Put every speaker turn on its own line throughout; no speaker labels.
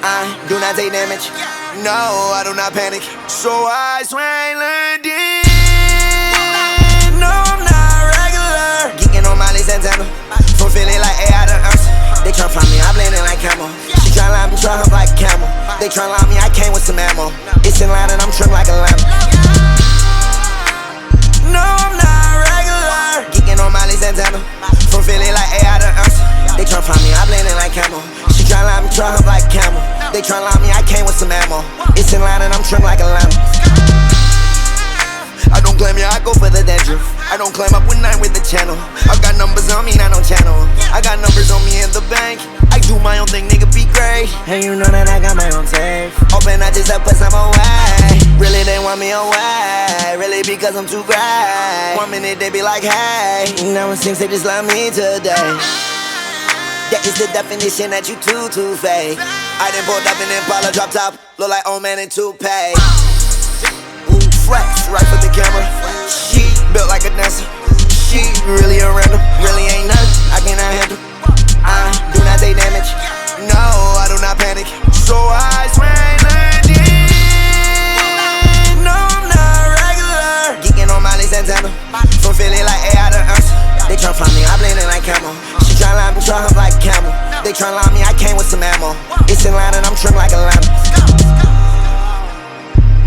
I do not take damage. No, I do not panic. So I swing landing. No, I'm not regular. Geeking on Miley Santana. From Philly like A out of Ursa. They try find me, I blend in like Camel. She try line me, try hump like Camel. They try line me, I came with some ammo. It's in line and I'm trimmed like a lamb. No, I'm not regular. Geeking on Miley Santana. From Philly like A out of Ursa. They try find me, I blend in like Camel. She try line me, try hump like Camel. They try line me, I came with some ammo. It's in line and I'm trimmed like a lamb. I don't claim ya, I go for the dandruff. I don't claim up when I'm with the channel. I got numbers on me, I don't channel. I got numbers on me in the bank. I do my own thing, nigga, be great. And you know that I got my own safe. Open, I just put some away. Really, they want me away. Really, because I'm too great. 1 minute, they be like, hey. Now it seems they just love me today. That is the definition that you too fake. I done pulled up in Impala drop top. Look like old man in toupee. Ooh, flex, right for the camera. She built like a dancer. She really a random. Really ain't nothing I cannot handle. I do not take damage. No, I do not panic. So I swing landing. No, I'm not regular. Geeking on Miley Santana. From Philly like A out of Ursa. They try find me, I blend in like Camel. She try line me, try hump like Camel. They try line me, I came with some ammo. It's in line and I'm trimmed like a lamb.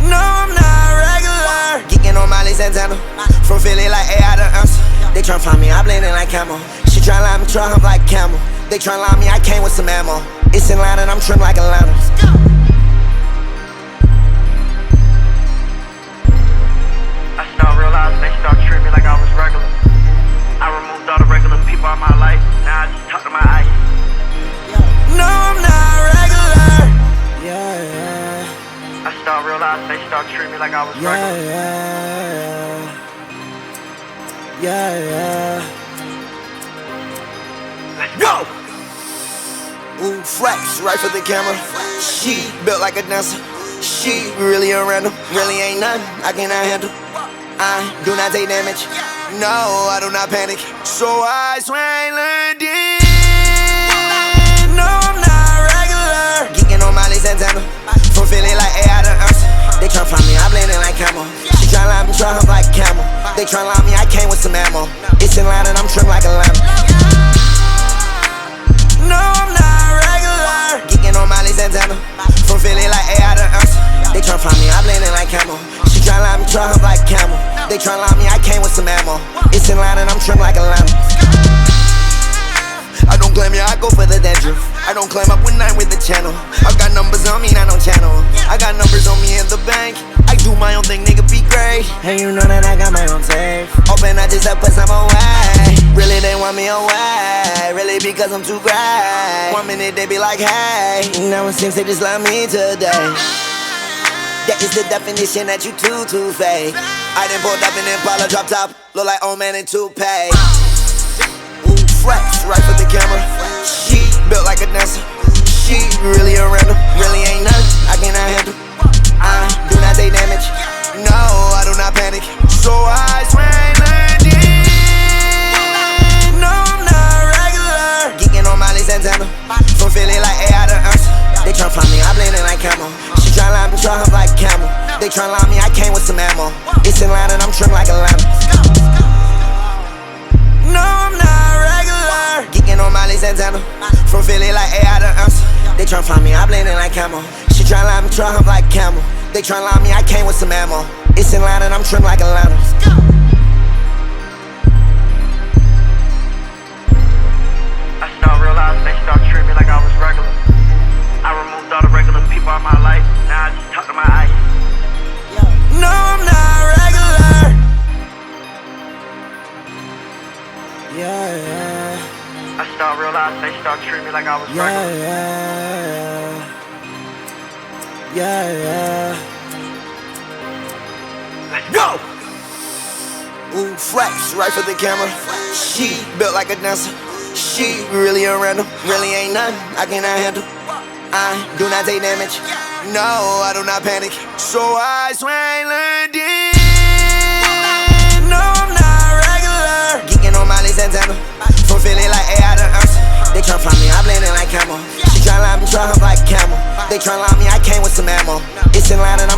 No, I'm not regular. Geeking on Miley Santana. From Philly like A out of Ursa. They try find me, I blend in like Camel. She try line me, try hump like Camel. They try line me, I came with some ammo. It's in line and I'm trimmed like a lamb.
I start realizing they start treating me like I was regular. I removed all the regular people out of my life. Now I just talk to my ice.
No, I'm not regular. Yeah.
I start realizing they start treating me like I was regular.
Yeah.
Let's go.
Ooh, flex, right for the camera. She built like a dancer. She really a random. Really ain't nothing I cannot handle. I do not take damage. No, I do not panic. So I swing landing. No, I'm not regular. Geeking on Miley Santana. From Philly like A out of Ursa. They try find me, I blend in like Camel. She try line me, try hump like Camel. They try line me, I came with some ammo. It's in line and I'm trimmed like a lamb. No, I'm not regular. Geeking on Miley Santana. From Philly like A out of Ursa. They try find me, I blend in like Camel. She try line me, try hump like Camel. They try line me, I came with some ammo. It's in line and I'm trimmed like a lamb. I don't claim ya, I go for the dandruff. I don't claim up when I'm with the channel. I got numbers on me, I don't channel. I got numbers on me in the bank. I do my own thing, nigga, be great. And you know that I got my own safe. Open, I just put some away. Really, they want me away. Really, because I'm too great. 1 minute, they be like, hey. Now it seems they just love me today. That is the definition that you too fake. I done pulled up in Impala drop top. Look like old man in toupee. Ooh, flex, right for the camera. She built like a dancer. She really a random. Really ain't nothing I cannot handle. I do not take damage. No, I do not panic. So I swing landing. No, I'm not regular. Geeking on Miley Santana. From Philly like A out of Ursa. They try find me, I blend in like Camel. She try line me, try hump like Camel. They try line me, I came with some ammo. It's in line and I'm trimmed like a lamb. No, I'm not regular. Geeking on Miley Santana. From Philly like A out of Ursa. They try find me, I blend in like Camel. She try line me, try hump like Camel. They try line me, I came with some ammo. It's in line and I'm trimmed like a lamb.
I start realizing they start treating me like I was regular. I removed all the regular people out of my life. Now I just talk to my ice.
No, I'm not regular. Yeah.
I start realizing they start treating me like I was regular.
Yeah.
Let's go.
Ooh, flex, right for the camera. She built like a dancer. She really a random. Really ain't nothing I cannot handle. I do not take damage. No, I do not panic. So I swing landing. No, I'm not regular. Geeking on Miley Santana. From Philly like A out of Ursa. They try find me, I blend in like Camel. She try line me, try hump like Camel. They tryna lie me, I came with some ammo. It's in line and